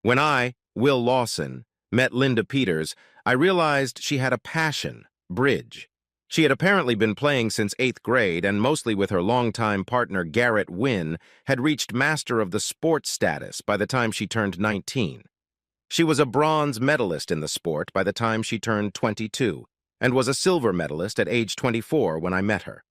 When I, Will Lawson, met Linda Peters, I realized she had a passion, bridge. She had apparently been playing since 8th grade and mostly with her longtime partner Garrett Wynn had reached Master of the Sport status by the time she turned 19. She was a bronze medalist in the sport by the time she turned 22 and was a silver medalist at age 24 when I met her.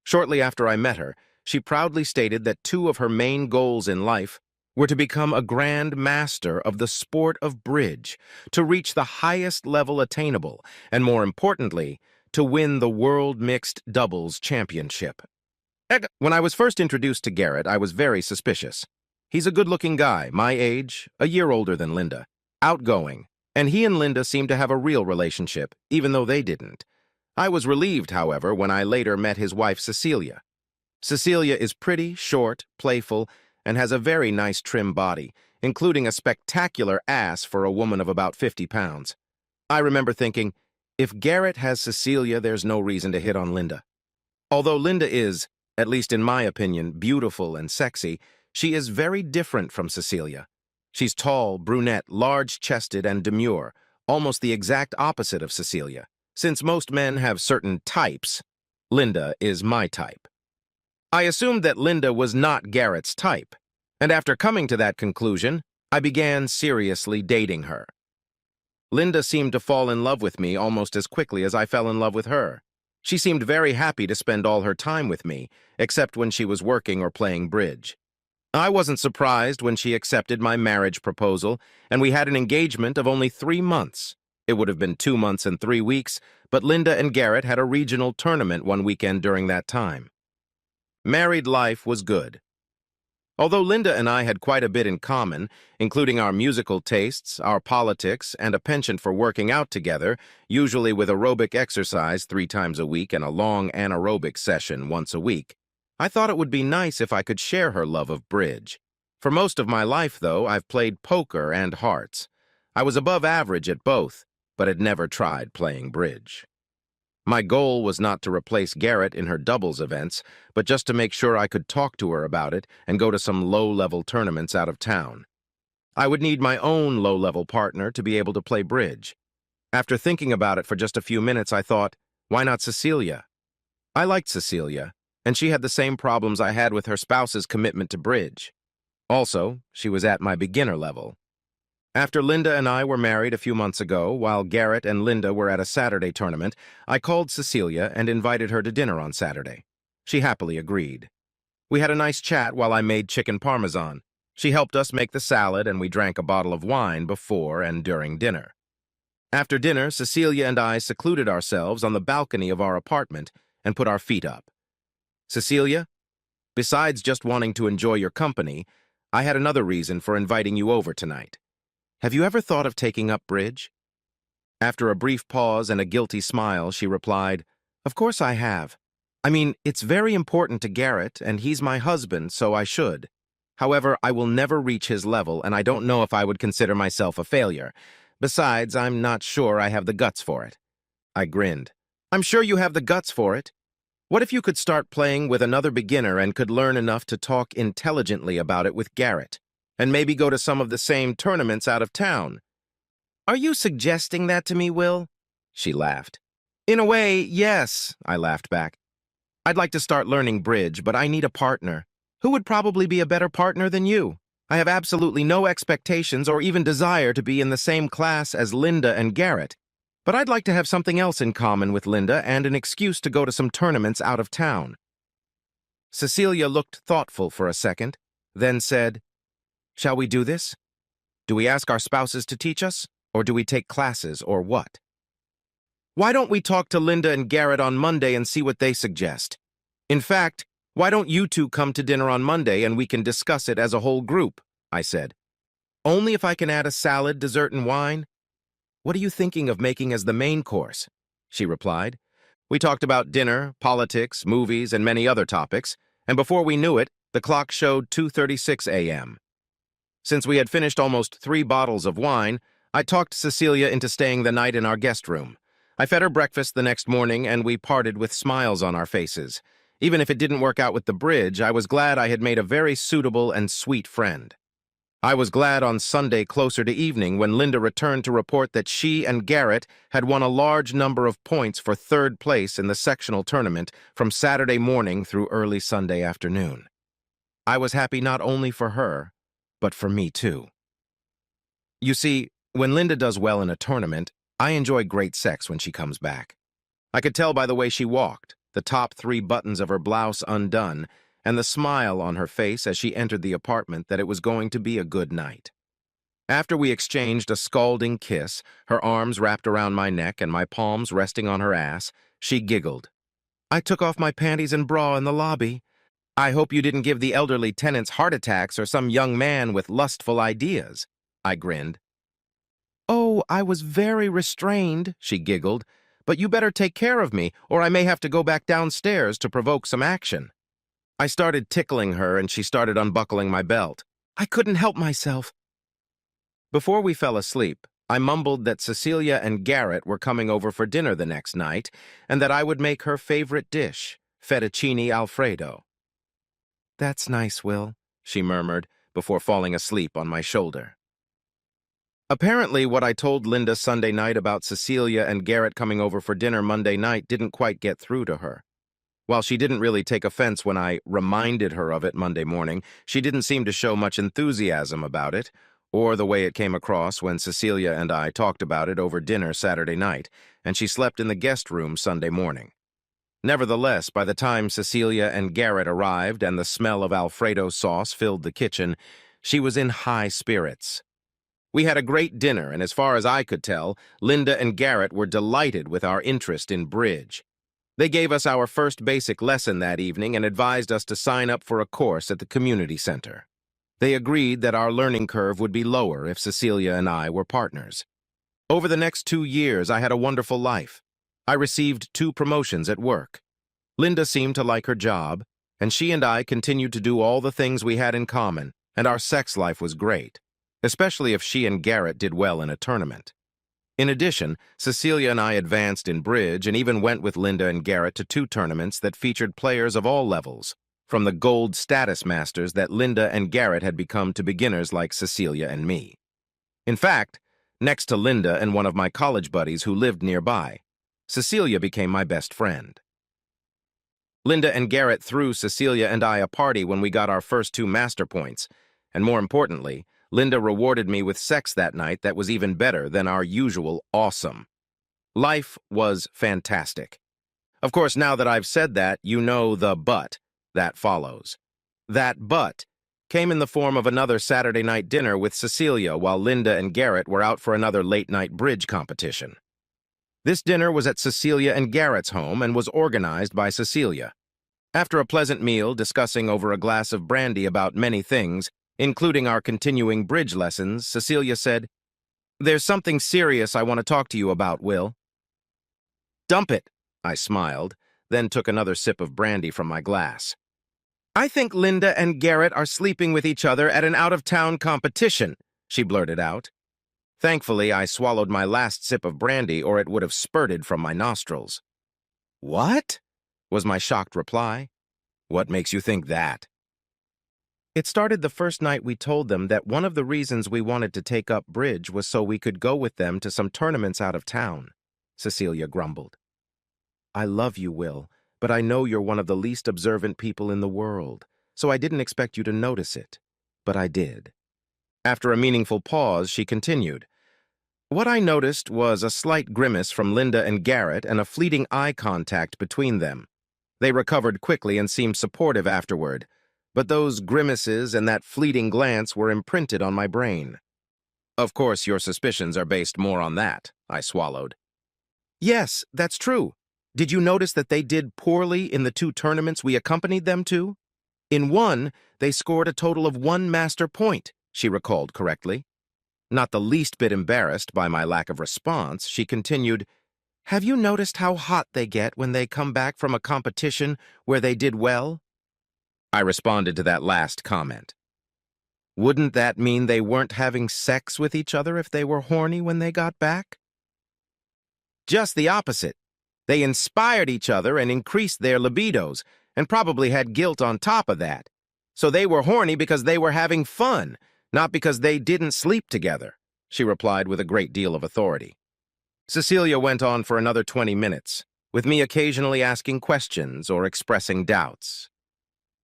Shortly after I met her, she proudly stated that two of her main goals in life were to become a grand master of the sport of bridge, to reach the highest level attainable, and more importantly, to win the World Mixed Doubles Championship. When I was first introduced to Garrett, I was very suspicious. He's a good-looking guy, my age, a year older than Linda, outgoing, and he and Linda seemed to have a real relationship, even though they didn't. I was relieved, however, when I later met his wife, Cecilia. Cecilia is pretty, short, playful, and has a very nice trim body, including a spectacular ass for a woman of about 50 pounds. I remember thinking, if Garrett has Cecilia, there's no reason to hit on Linda. Although Linda is, at least in my opinion, beautiful and sexy, she is very different from Cecilia. She's tall, brunette, large-chested, and demure, almost the exact opposite of Cecilia. Since most men have certain types, Linda is my type. I assumed that Linda was not Garrett's type, and after coming to that conclusion, I began seriously dating her. Linda seemed to fall in love with me almost as quickly as I fell in love with her. She seemed very happy to spend all her time with me, except when she was working or playing bridge. I wasn't surprised when she accepted my marriage proposal, and we had an engagement of only 3 months. It would have been 2 months and 3 weeks, but Linda and Garrett had a regional tournament one weekend during that time. Married life was good. Although Linda and I had quite a bit in common, including our musical tastes, our politics, and a penchant for working out together, usually with aerobic exercise 3 times a week and a long anaerobic session once a week, I thought it would be nice if I could share her love of bridge. For most of my life, though, I've played poker and hearts. I was above average at both, but had never tried playing bridge. My goal was not to replace Garrett in her doubles events, but just to make sure I could talk to her about it and go to some low-level tournaments out of town. I would need my own low-level partner to be able to play bridge. After thinking about it for just a few minutes, I thought, why not Cecilia? I liked Cecilia, and she had the same problems I had with her spouse's commitment to bridge. Also, she was at my beginner level. After Linda and I were married a few months ago, while Garrett and Linda were at a Saturday tournament, I called Cecilia and invited her to dinner on Saturday. She happily agreed. We had a nice chat while I made chicken parmesan. She helped us make the salad, and we drank a bottle of wine before and during dinner. After dinner, Cecilia and I secluded ourselves on the balcony of our apartment and put our feet up. Cecilia, besides just wanting to enjoy your company, I had another reason for inviting you over tonight. Have you ever thought of taking up bridge? After a brief pause and a guilty smile, she replied, Of course I have. I mean, it's very important to Garrett, and he's my husband, so I should. However, I will never reach his level, and I don't know if I would consider myself a failure. Besides, I'm not sure I have the guts for it. I grinned. I'm sure you have the guts for it. What if you could start playing with another beginner and could learn enough to talk intelligently about it with Garrett? And maybe go to some of the same tournaments out of town. Are you suggesting that to me, Will? She laughed. In a way, yes, I laughed back. I'd like to start learning bridge, but I need a partner. Who would probably be a better partner than you? I have absolutely no expectations or even desire to be in the same class as Linda and Garrett. But I'd like to have something else in common with Linda and an excuse to go to some tournaments out of town. Cecilia looked thoughtful for a second, then said, Shall we do this? Do we ask our spouses to teach us, or do we take classes, or what? Why don't we talk to Linda and Garrett on Monday and see what they suggest? In fact, why don't you two come to dinner on Monday and we can discuss it as a whole group? I said. Only if I can add a salad, dessert, and wine? What are you thinking of making as the main course? She replied. We talked about dinner, politics, movies, and many other topics, and before we knew it, the clock showed 2:36 a.m. Since we had finished almost 3 bottles of wine, I talked Cecilia into staying the night in our guest room. I fed her breakfast the next morning, and we parted with smiles on our faces. Even if it didn't work out with the bridge, I was glad I had made a very suitable and sweet friend. I was glad on Sunday closer to evening when Linda returned to report that she and Garrett had won a large number of points for third place in the sectional tournament from Saturday morning through early Sunday afternoon. I was happy not only for her, but for me too. You see, when Linda does well in a tournament, I enjoy great sex when she comes back. I could tell by the way she walked, the top 3 buttons of her blouse undone, and the smile on her face as she entered the apartment that it was going to be a good night. After we exchanged a scalding kiss, her arms wrapped around my neck and my palms resting on her ass, she giggled. "I took off my panties and bra in the lobby. I hope you didn't give the elderly tenants heart attacks or some young man with lustful ideas." I grinned. "Oh, I was very restrained," she giggled, "but you better take care of me, or I may have to go back downstairs to provoke some action." I started tickling her, and she started unbuckling my belt. I couldn't help myself. Before we fell asleep, I mumbled that Cecilia and Garrett were coming over for dinner the next night, and that I would make her favorite dish, fettuccine Alfredo. "That's nice, Will," she murmured, before falling asleep on my shoulder. Apparently, what I told Linda Sunday night about Cecilia and Garrett coming over for dinner Monday night didn't quite get through to her. While she didn't really take offense when I reminded her of it Monday morning, she didn't seem to show much enthusiasm about it, or the way it came across when Cecilia and I talked about it over dinner Saturday night, and she slept in the guest room Sunday morning. Nevertheless, by the time Cecilia and Garrett arrived and the smell of Alfredo sauce filled the kitchen, she was in high spirits. We had a great dinner, and as far as I could tell, Linda and Garrett were delighted with our interest in bridge. They gave us our first basic lesson that evening and advised us to sign up for a course at the community center. They agreed that our learning curve would be lower if Cecilia and I were partners. Over the next 2 years, I had a wonderful life. I received 2 promotions at work. Linda seemed to like her job, and she and I continued to do all the things we had in common, and our sex life was great, especially if she and Garrett did well in a tournament. In addition, Cecilia and I advanced in bridge and even went with Linda and Garrett to 2 tournaments that featured players of all levels, from the gold status masters that Linda and Garrett had become to beginners like Cecilia and me. In fact, next to Linda and one of my college buddies who lived nearby, Cecilia became my best friend. Linda and Garrett threw Cecilia and I a party when we got our first 2 master points, and more importantly, Linda rewarded me with sex that night that was even better than our usual awesome. Life was fantastic. Of course, now that I've said that, you know the but that follows. That but came in the form of another Saturday night dinner with Cecilia while Linda and Garrett were out for another late-night bridge competition. This dinner was at Cecilia and Garrett's home and was organized by Cecilia. After a pleasant meal discussing over a glass of brandy about many things, including our continuing bridge lessons, Cecilia said, "There's something serious I want to talk to you about, Will." "Dump it," I smiled, then took another sip of brandy from my glass. "I think Linda and Garrett are sleeping with each other at an out-of-town competition," she blurted out. Thankfully, I swallowed my last sip of brandy or it would have spurted from my nostrils. "What?" was my shocked reply. "What makes you think that?" "It started the first night we told them that one of the reasons we wanted to take up bridge was so we could go with them to some tournaments out of town," Cecilia grumbled. "I love you, Will, but I know you're one of the least observant people in the world, so I didn't expect you to notice it. But I did." After a meaningful pause, she continued, "What I noticed was a slight grimace from Linda and Garrett and a fleeting eye contact between them. They recovered quickly and seemed supportive afterward, but those grimaces and that fleeting glance were imprinted on my brain." "Of course, your suspicions are based more on that," I swallowed. "Yes, that's true. Did you notice that they did poorly in the 2 tournaments we accompanied them to? In one, they scored a total of 1 master point," she recalled correctly. Not the least bit embarrassed by my lack of response, she continued, "Have you noticed how hot they get when they come back from a competition where they did well?" I responded to that last comment. "Wouldn't that mean they weren't having sex with each other if they were horny when they got back?" "Just the opposite. They inspired each other and increased their libidos, and probably had guilt on top of that. So they were horny because they were having fun, Not because they didn't sleep together, she replied with a great deal of authority. Cecilia went on for another 20 minutes, with me occasionally asking questions or expressing doubts.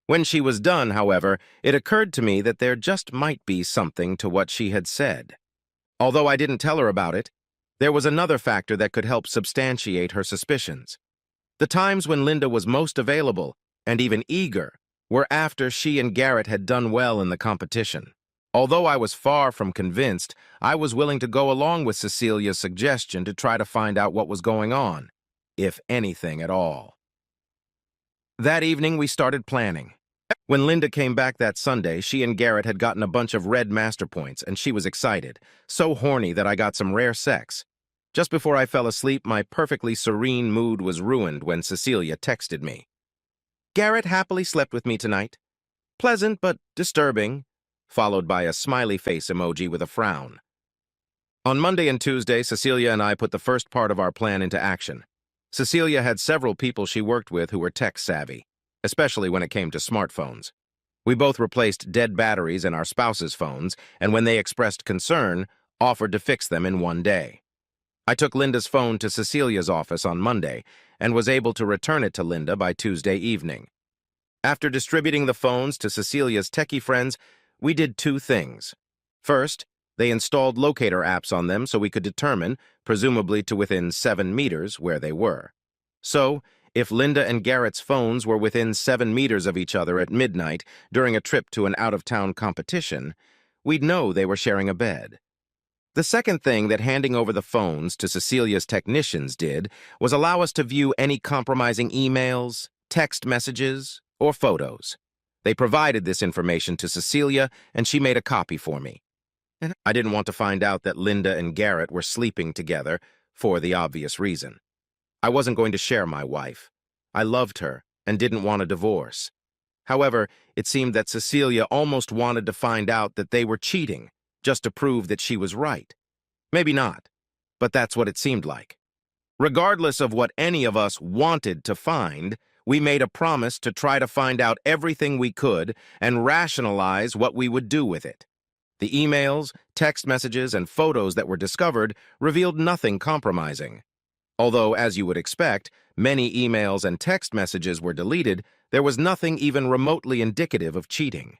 When she was done, however, it occurred to me that there just might be something to what she had said. Although I didn't tell her about it, there was another factor that could help substantiate her suspicions. The times when Linda was most available, and even eager, were after she and Garrett had done well in the competition. Although I was far from convinced, I was willing to go along with Cecilia's suggestion to try to find out what was going on, if anything at all. That evening, we started planning. When Linda came back that Sunday, she and Garrett had gotten a bunch of red master points, and she was excited, so horny that I got some rare sex. Just before I fell asleep, my perfectly serene mood was ruined when Cecilia texted me. "Garrett happily slept with me tonight. Pleasant but disturbing," followed by a smiley face emoji with a frown. On Monday and Tuesday, Cecilia and I put the first part of our plan into action. Cecilia had several people she worked with who were tech-savvy, especially when it came to smartphones. We both replaced dead batteries in our spouses' phones, and when they expressed concern, offered to fix them in one day. I took Linda's phone to Cecilia's office on Monday and was able to return it to Linda by Tuesday evening. After distributing the phones to Cecilia's techie friends, we did two things. First, they installed locator apps on them so we could determine, presumably to within 7 meters, where they were. So, if Linda and Garrett's phones were within 7 meters of each other at midnight during a trip to an out-of-town competition, we'd know they were sharing a bed. The second thing that handing over the phones to Cecilia's technicians did was allow us to view any compromising emails, text messages, or photos. They provided this information to Cecilia, and she made a copy for me. I didn't want to find out that Linda and Garrett were sleeping together, for the obvious reason. I wasn't going to share my wife. I loved her and didn't want a divorce. However, it seemed that Cecilia almost wanted to find out that they were cheating, just to prove that she was right. Maybe not, but that's what it seemed like. Regardless of what any of us wanted to find, we made a promise to try to find out everything we could and rationalize what we would do with it. The emails, text messages, and photos that were discovered revealed nothing compromising. Although, as you would expect, many emails and text messages were deleted, there was nothing even remotely indicative of cheating.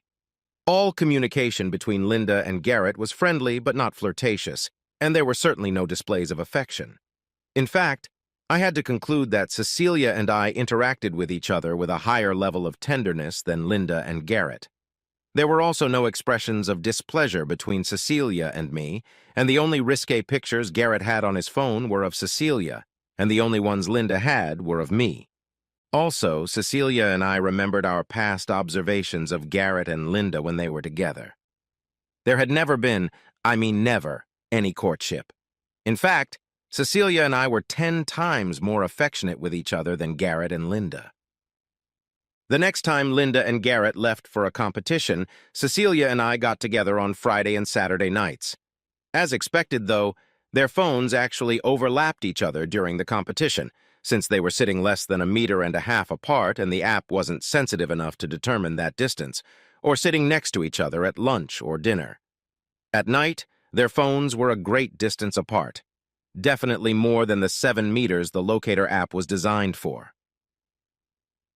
All communication between Linda and Garrett was friendly but not flirtatious, and there were certainly no displays of affection. In fact, I had to conclude that Cecilia and I interacted with each other with a higher level of tenderness than Linda and Garrett. There were also no expressions of displeasure between Cecilia and me, and the only risque pictures Garrett had on his phone were of Cecilia, and the only ones Linda had were of me. Also, Cecilia and I remembered our past observations of Garrett and Linda when they were together. There had never been, never, any courtship. In fact, Cecilia and I were 10 times more affectionate with each other than Garrett and Linda. The next time Linda and Garrett left for a competition, Cecilia and I got together on Friday and Saturday nights. As expected, though, their phones actually overlapped each other during the competition, since they were sitting less than 1.5 meters apart and the app wasn't sensitive enough to determine that distance, or sitting next to each other at lunch or dinner. At night, their phones were a great distance apart, definitely more than the 7 meters the locator app was designed for.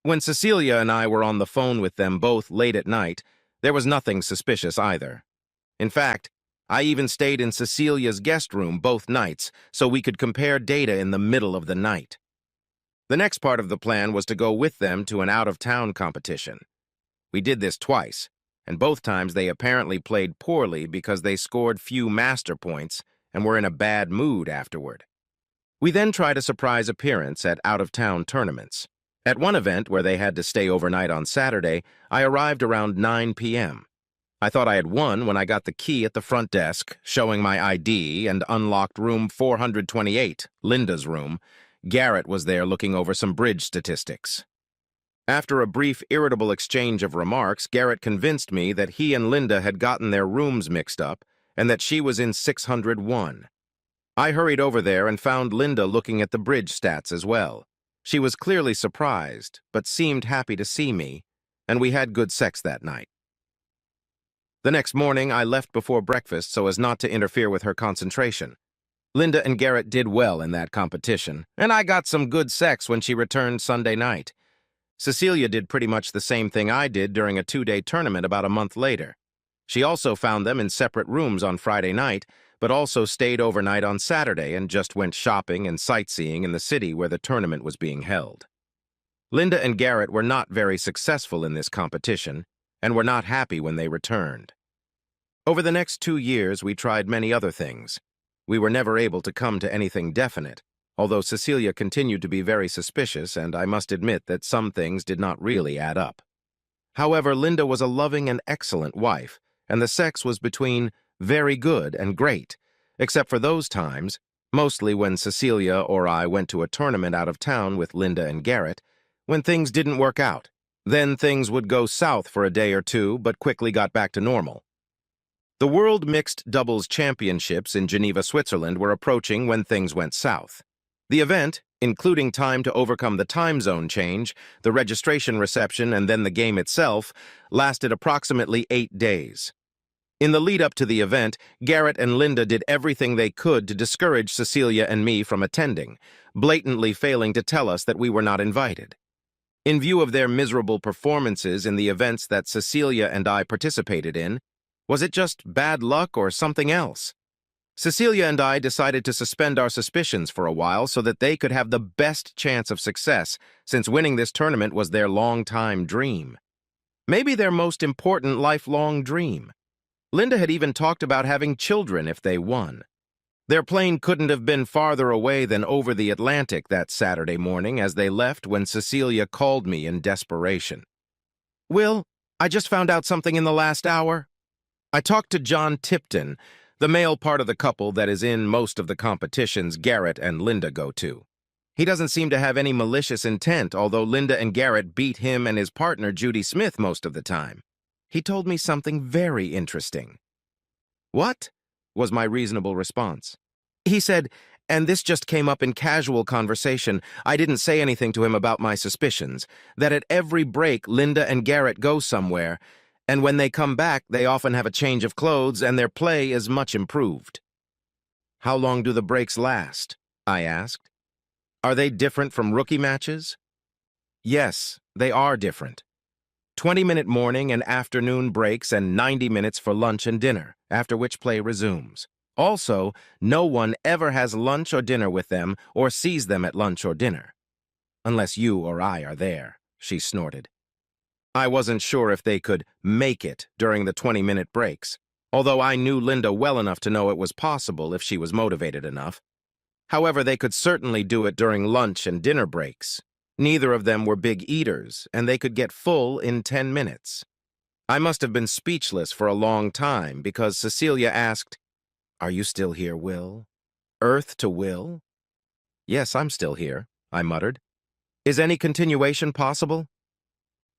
When Cecilia and I were on the phone with them both late at night, there was nothing suspicious either. In fact, I even stayed in Cecilia's guest room both nights so we could compare data in the middle of the night. The next part of the plan was to go with them to an out-of-town competition. We did this twice, and both times they apparently played poorly because they scored few master points and were in a bad mood afterward. We then tried a surprise appearance at out-of-town tournaments. At one event where they had to stay overnight on Saturday, I arrived around 9 p.m. I thought I had won when I got the key at the front desk, showing my ID, and unlocked room 428, Linda's room. Garrett was there looking over some bridge statistics. After a brief, irritable exchange of remarks, Garrett convinced me that he and Linda had gotten their rooms mixed up and that she was in 601. I hurried over there and found Linda looking at the bridge stats as well. She was clearly surprised, but seemed happy to see me, and we had good sex that night. The next morning, I left before breakfast so as not to interfere with her concentration. Linda and Garrett did well in that competition, and I got some good sex when she returned Sunday night. Cecilia did pretty much the same thing I did during a 2-day tournament about a month later. She also found them in separate rooms on Friday night, but also stayed overnight on Saturday and just went shopping and sightseeing in the city where the tournament was being held. Linda and Garrett were not very successful in this competition, and were not happy when they returned. Over the next 2 years, we tried many other things. We were never able to come to anything definite, although Cecilia continued to be very suspicious, and I must admit that some things did not really add up. However, Linda was a loving and excellent wife, and the sex was between very good and great, except for those times, mostly when Cecilia or I went to a tournament out of town with Linda and Garrett, when things didn't work out. Then things would go south for a day or two, but quickly got back to normal. The World Mixed Doubles Championships in Geneva, Switzerland were approaching when things went south. The event, including time to overcome the time zone change, the registration reception, and then the game itself, lasted approximately 8 days. In the lead-up to the event, Garrett and Linda did everything they could to discourage Cecilia and me from attending, blatantly failing to tell us that we were not invited. In view of their miserable performances in the events that Cecilia and I participated in, was it just bad luck or something else? Cecilia and I decided to suspend our suspicions for a while so that they could have the best chance of success, since winning this tournament was their long-time dream. Maybe their most important lifelong dream. Linda had even talked about having children if they won. Their plane couldn't have been farther away than over the Atlantic that Saturday morning as they left when Cecilia called me in desperation. "Will, I just found out something in the last hour." I talked to John Tipton, the male part of the couple that is in most of the competitions Garrett and Linda go to. He doesn't seem to have any malicious intent, although Linda and Garrett beat him and his partner Judy Smith most of the time. He told me something very interesting. "What?" was my reasonable response. He said, and this just came up in casual conversation, I didn't say anything to him about my suspicions, that at every break Linda and Garrett go somewhere, and when they come back they often have a change of clothes and their play is much improved. "How long do the breaks last?" I asked. "Are they different from rookie matches?" "Yes, they are different. 20-minute morning and afternoon breaks and 90 minutes for lunch and dinner, after which play resumes. Also, no one ever has lunch or dinner with them or sees them at lunch or dinner. Unless you or I are there," she snorted. I wasn't sure if they could make it during the 20-minute breaks, although I knew Linda well enough to know it was possible if she was motivated enough. However, they could certainly do it during lunch and dinner breaks. Neither of them were big eaters, and they could get full in 10 minutes. I must have been speechless for a long time because Cecilia asked, "Are you still here, Will? Earth to Will?" "Yes, I'm still here," I muttered. "Is any continuation possible?"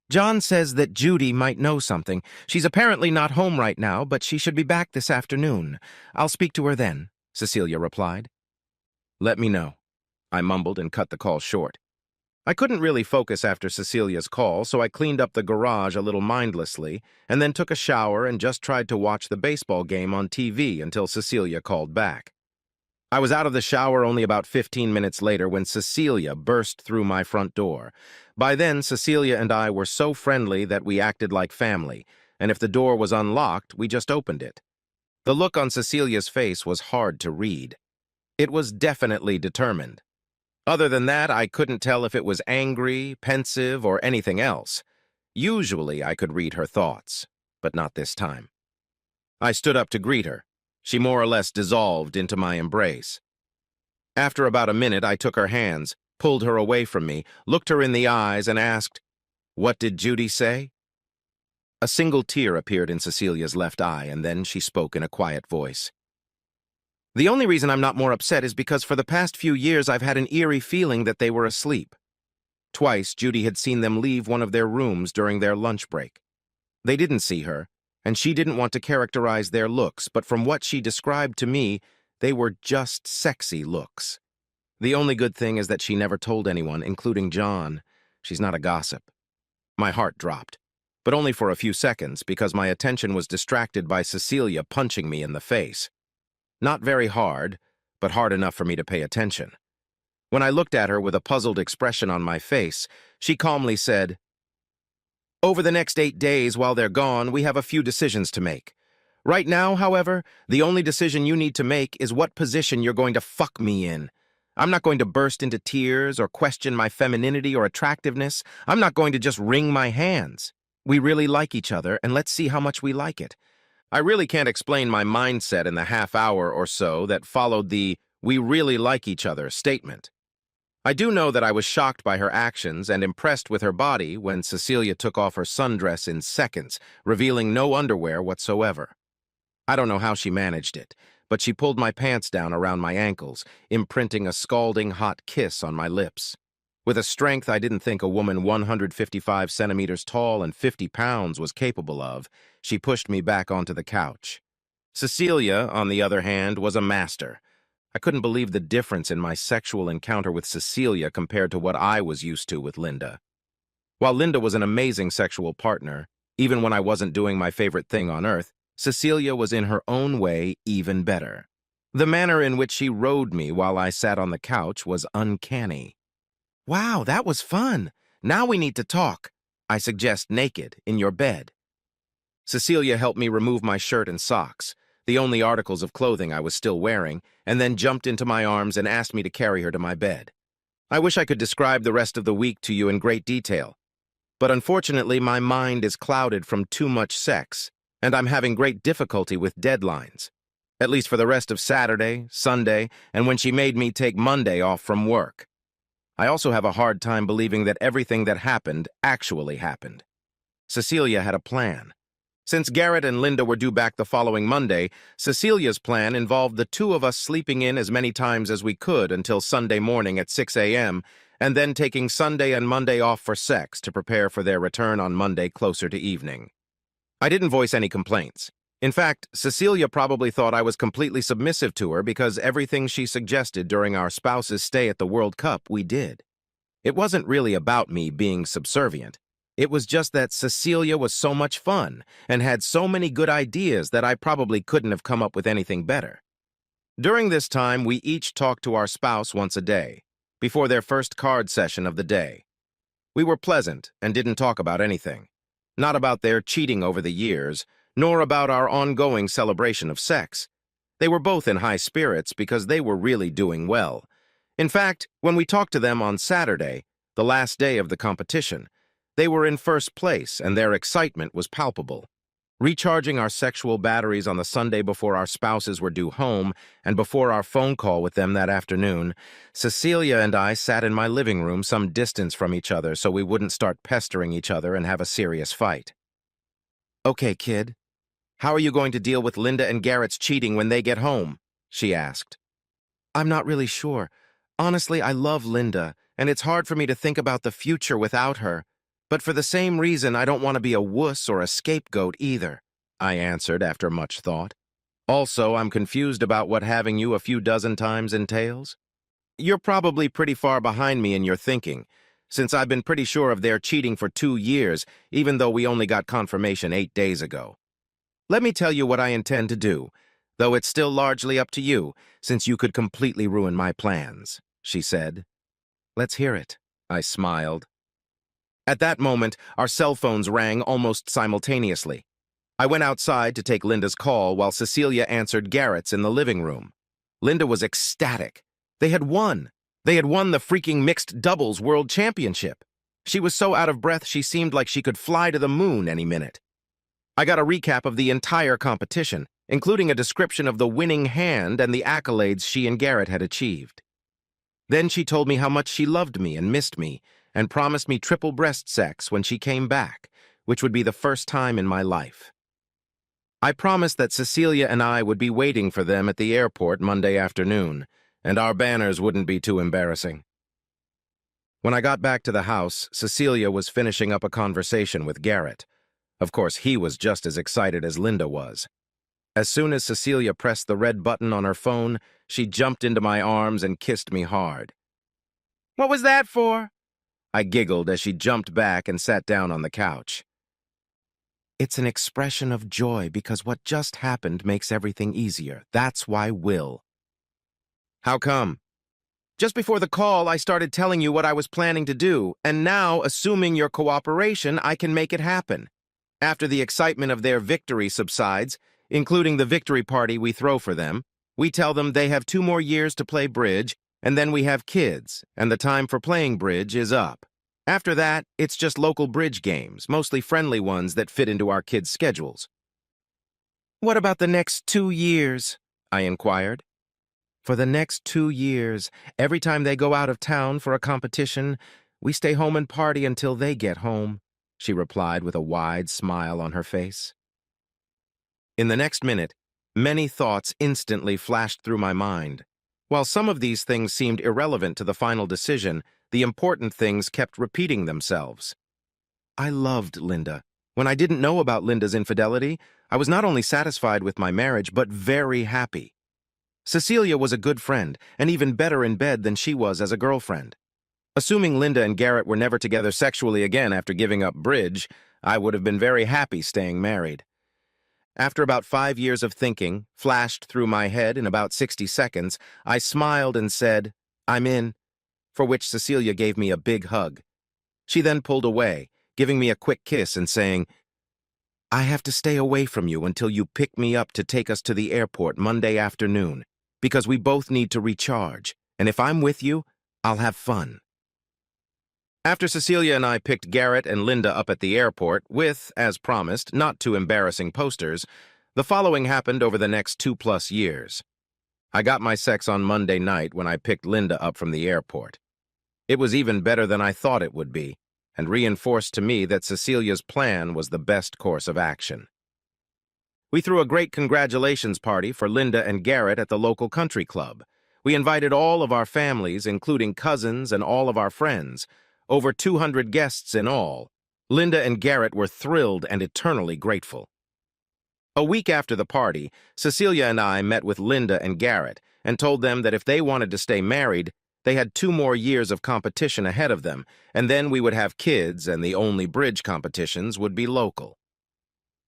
"John says that Judy might know something. She's apparently not home right now, but she should be back this afternoon. I'll speak to her then," Cecilia replied. "Let me know," I mumbled and cut the call short. I couldn't really focus after Cecilia's call, so I cleaned up the garage a little mindlessly and then took a shower and just tried to watch the baseball game on TV until Cecilia called back. I was out of the shower only about 15 minutes later when Cecilia burst through my front door. By then, Cecilia and I were so friendly that we acted like family, and if the door was unlocked, we just opened it. The look on Cecilia's face was hard to read. It was definitely determined. Other than that, I couldn't tell if it was angry, pensive, or anything else. Usually, I could read her thoughts, but not this time. I stood up to greet her. She more or less dissolved into my embrace. After about a minute, I took her hands, pulled her away from me, looked her in the eyes, and asked, "What did Judy say?" A single tear appeared in Cecilia's left eye, and then she spoke in a quiet voice. "The only reason I'm not more upset is because for the past few years I've had an eerie feeling that they were asleep. Twice, Judy had seen them leave one of their rooms during their lunch break. They didn't see her, and she didn't want to characterize their looks, but from what she described to me, they were just sexy looks. The only good thing is that she never told anyone, including John. She's not a gossip." My heart dropped. but only for a few seconds because my attention was distracted by Cecilia punching me in the face. Not very hard, but hard enough for me to pay attention. When I looked at her with a puzzled expression on my face, she calmly said, "Over the next 8 days while they're gone, we have a few decisions to make. Right now, however, the only decision you need to make is what position you're going to fuck me in. I'm not going to burst into tears or question my femininity or attractiveness. I'm not going to just wring my hands. We really like each other, and let's see how much we like it." I really can't explain my mindset in the half hour or so that followed the "we really like each other" statement. I do know that I was shocked by her actions and impressed with her body when Cecilia took off her sundress in seconds, revealing no underwear whatsoever. I don't know how she managed it, but she pulled my pants down around my ankles, imprinting a scalding hot kiss on my lips. With a strength I didn't think a woman 155 centimeters tall and 50 pounds was capable of, she pushed me back onto the couch. Cecilia, on the other hand, was a master. I couldn't believe the difference in my sexual encounter with Cecilia compared to what I was used to with Linda. While Linda was an amazing sexual partner, even when I wasn't doing my favorite thing on earth, Cecilia was in her own way even better. The manner in which she rode me while I sat on the couch was uncanny. "Wow, that was fun. Now we need to talk. I suggest naked, in your bed." Cecilia helped me remove my shirt and socks, the only articles of clothing I was still wearing, and then jumped into my arms and asked me to carry her to my bed. I wish I could describe the rest of the week to you in great detail, but unfortunately my mind is clouded from too much sex, and I'm having great difficulty with deadlines, at least for the rest of Saturday, Sunday, and when she made me take Monday off from work. I also have a hard time believing that everything that happened actually happened. Cecilia had a plan. Since Garrett and Linda were due back the following Monday, Cecilia's plan involved the two of us sleeping in as many times as we could until Sunday morning at 6 a.m., and then taking Sunday and Monday off for sex to prepare for their return on Monday closer to evening. I didn't voice any complaints. In fact, Cecilia probably thought I was completely submissive to her because everything she suggested during our spouse's stay at the World Cup we did. It wasn't really about me being subservient. It was just that Cecilia was so much fun and had so many good ideas that I probably couldn't have come up with anything better. During this time, we each talked to our spouse once a day, before their first card session of the day. We were pleasant and didn't talk about anything. Not about their cheating over the years, nor about our ongoing celebration of sex. They were both in high spirits because they were really doing well. In fact, when we talked to them on Saturday, the last day of the competition, they were in first place and their excitement was palpable. Recharging our sexual batteries on the Sunday before our spouses were due home and before our phone call with them that afternoon, Cecilia and I sat in my living room some distance from each other so we wouldn't start pestering each other and have a serious fight. "Okay, kid, how are you going to deal with Linda and Garrett's cheating when they get home?" she asked. "I'm not really sure. Honestly, I love Linda, and it's hard for me to think about the future without her. But for the same reason, I don't want to be a wuss or a scapegoat either," I answered after much thought. "Also, I'm confused about what having you a few dozen times entails. You're probably pretty far behind me in your thinking, since I've been pretty sure of their cheating for 2 years, even though we only got confirmation 8 days ago. Let me tell you what I intend to do, though it's still largely up to you, since you could completely ruin my plans," she said. "Let's hear it," I smiled. At that moment, our cell phones rang almost simultaneously. I went outside to take Linda's call while Cecilia answered Garrett's in the living room. Linda was ecstatic. They had won. They had won the freaking mixed doubles world championship. She was so out of breath she seemed like she could fly to the moon any minute. I got a recap of the entire competition, including a description of the winning hand and the accolades she and Garrett had achieved. Then she told me how much she loved me and missed me, and promised me triple breast sex when she came back, which would be the first time in my life. I promised that Cecilia and I would be waiting for them at the airport Monday afternoon, and our banners wouldn't be too embarrassing. When I got back to the house, Cecilia was finishing up a conversation with Garrett. Of course, he was just as excited as Linda was. As soon as Cecilia pressed the red button on her phone, she jumped into my arms and kissed me hard. "What was that for?" I giggled as she jumped back and sat down on the couch. It's an expression of joy because what just happened makes everything easier. That's why will. How come? Just before the call, I started telling you what I was planning to do, and now, assuming your cooperation, I can make it happen. After the excitement of their victory subsides, including the victory party we throw for them, we tell them they have 2 more years to play bridge, and then we have kids, and the time for playing bridge is up. After that, it's just local bridge games, mostly friendly ones that fit into our kids' schedules. What about the next 2 years? I inquired. For the next 2 years, every time they go out of town for a competition, we stay home and party until they get home, she replied with a wide smile on her face. In the next minute, many thoughts instantly flashed through my mind. While some of these things seemed irrelevant to the final decision, the important things kept repeating themselves. I loved Linda. When I didn't know about Linda's infidelity, I was not only satisfied with my marriage, but very happy. Cecilia was a good friend, and even better in bed than she was as a girlfriend. Assuming Linda and Garrett were never together sexually again after giving up bridge, I would have been very happy staying married. After about 5 years of thinking, flashed through my head in about 60 seconds, I smiled and said, "I'm in," for which Cecilia gave me a big hug. She then pulled away, giving me a quick kiss and saying, "I have to stay away from you until you pick me up to take us to the airport Monday afternoon, because we both need to recharge, and if I'm with you, I'll have fun." After Cecilia and I picked Garrett and Linda up at the airport with, as promised, not too embarrassing posters, the following happened over the next 2+ years. I got my sex on Monday night when I picked Linda up from the airport. It was even better than I thought it would be, and reinforced to me that Cecilia's plan was the best course of action. We threw a great congratulations party for Linda and Garrett at the local country club. We invited all of our families, including cousins and all of our friends, over 200 guests in all. Linda and Garrett were thrilled and eternally grateful. A week after the party, Cecilia and I met with Linda and Garrett and told them that if they wanted to stay married, they had 2 more years of competition ahead of them, and then we would have kids and the only bridge competitions would be local.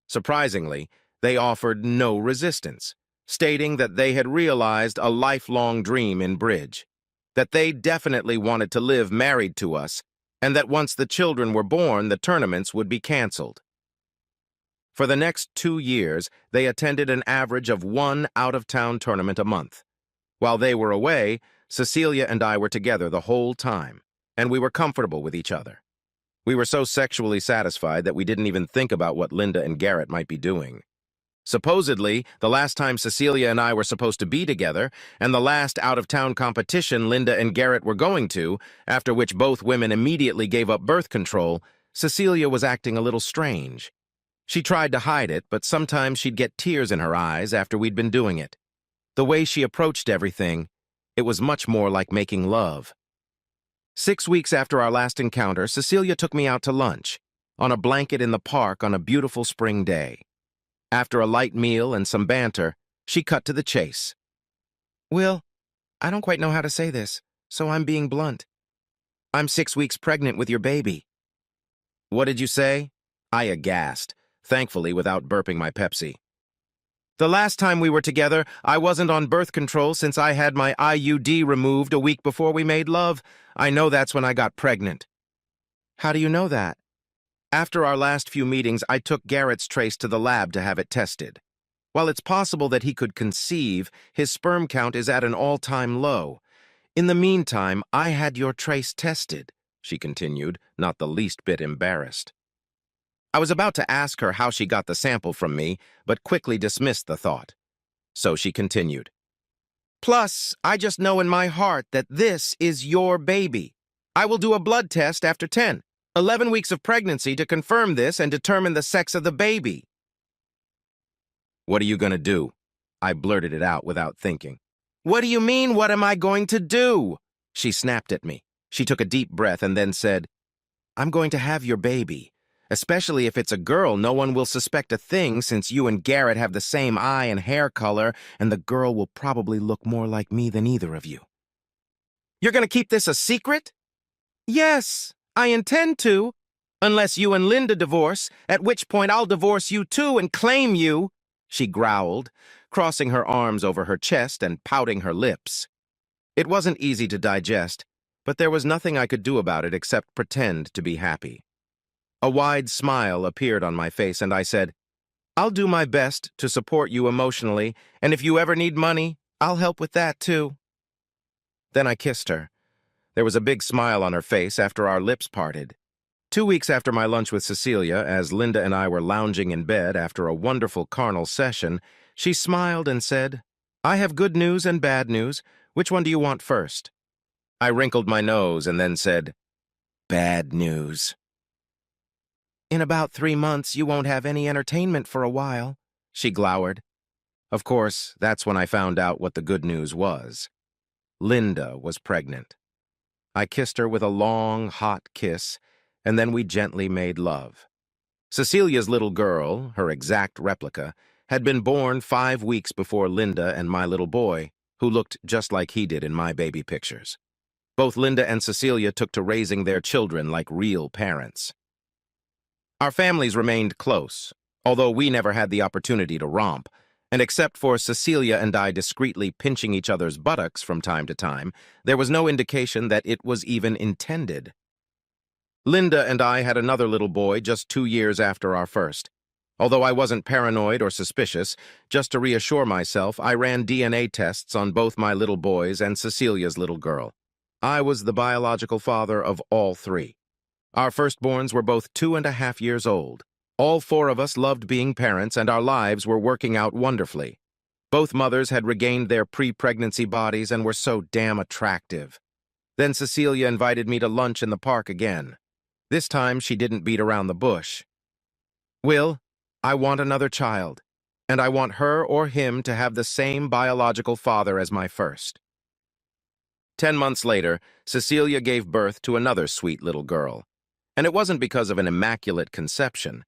Surprisingly, they offered no resistance, stating that they had realized a lifelong dream in bridge, that they definitely wanted to live married to us, and that once the children were born, the tournaments would be canceled. For the next 2 years, they attended an average of 1 out-of-town tournament a month. While they were away, Cecilia and I were together the whole time, and we were comfortable with each other. We were so sexually satisfied that we didn't even think about what Linda and Garrett might be doing. Supposedly, the last time Cecilia and I were supposed to be together, and the last out-of-town competition Linda and Garrett were going to, after which both women immediately gave up birth control, Cecilia was acting a little strange. She tried to hide it, but sometimes she'd get tears in her eyes after we'd been doing it. The way she approached everything, it was much more like making love. 6 weeks after our last encounter, Cecilia took me out to lunch, on a blanket in the park on a beautiful spring day. After a light meal and some banter, she cut to the chase. "Will, I don't quite know how to say this, so I'm being blunt. I'm 6 weeks pregnant with your baby." "What did you say?" I aghast, thankfully without burping my Pepsi. "The last time we were together, I wasn't on birth control since I had my IUD removed a week before we made love. I know that's when I got pregnant." "How do you know that?" "After our last few meetings, I took Garrett's trace to the lab to have it tested. While it's possible that he could conceive, his sperm count is at an all-time low. In the meantime, I had your trace tested," she continued, not the least bit embarrassed. I was about to ask her how she got the sample from me, but quickly dismissed the thought. So she continued. "Plus, I just know in my heart that this is your baby. I will do a blood test after 11 weeks of pregnancy to confirm this and determine the sex of the baby." "What are you going to do?" I blurted it out without thinking. "What do you mean, what am I going to do?" She snapped at me. She took a deep breath and then said, "I'm going to have your baby. Especially if it's a girl, no one will suspect a thing since you and Garrett have the same eye and hair color, and the girl will probably look more like me than either of you." "You're going to keep this a secret?" "Yes, I intend to." Unless you and Linda divorce, at which point I'll divorce you too and claim you, she growled, crossing her arms over her chest and pouting her lips. It wasn't easy to digest, but there was nothing I could do about it except pretend to be happy. A wide smile appeared on my face, and I said, "I'll do my best to support you emotionally, and if you ever need money, I'll help with that too." Then I kissed her. There was a big smile on her face after our lips parted. 2 weeks after my lunch with Cecilia, as Linda and I were lounging in bed after a wonderful carnal session, she smiled and said, "I have good news and bad news. Which one do you want first?" I wrinkled my nose and then said, "Bad news." "In about 3 months, you won't have any entertainment for a while," she glowered. Of course, that's when I found out what the good news was. Linda was pregnant. I kissed her with a long, hot kiss, and then we gently made love. Cecilia's little girl, her exact replica, had been born 5 weeks before Linda and my little boy, who looked just like he did in my baby pictures. Both Linda and Cecilia took to raising their children like real parents. Our families remained close, although we never had the opportunity to romp, and except for Cecilia and I discreetly pinching each other's buttocks from time to time, there was no indication that it was even intended. Linda and I had another little boy just 2 years after our first. Although I wasn't paranoid or suspicious, just to reassure myself, I ran DNA tests on both my little boys and Cecilia's little girl. I was the biological father of all 3. Our firstborns were both 2.5 years old. All 4 of us loved being parents, and our lives were working out wonderfully. Both mothers had regained their pre-pregnancy bodies and were so damn attractive. Then Cecilia invited me to lunch in the park again. This time she didn't beat around the bush. "Will, I want another child, and I want her or him to have the same biological father as my first." 10 months later, Cecilia gave birth to another sweet little girl. And it wasn't because of an immaculate conception.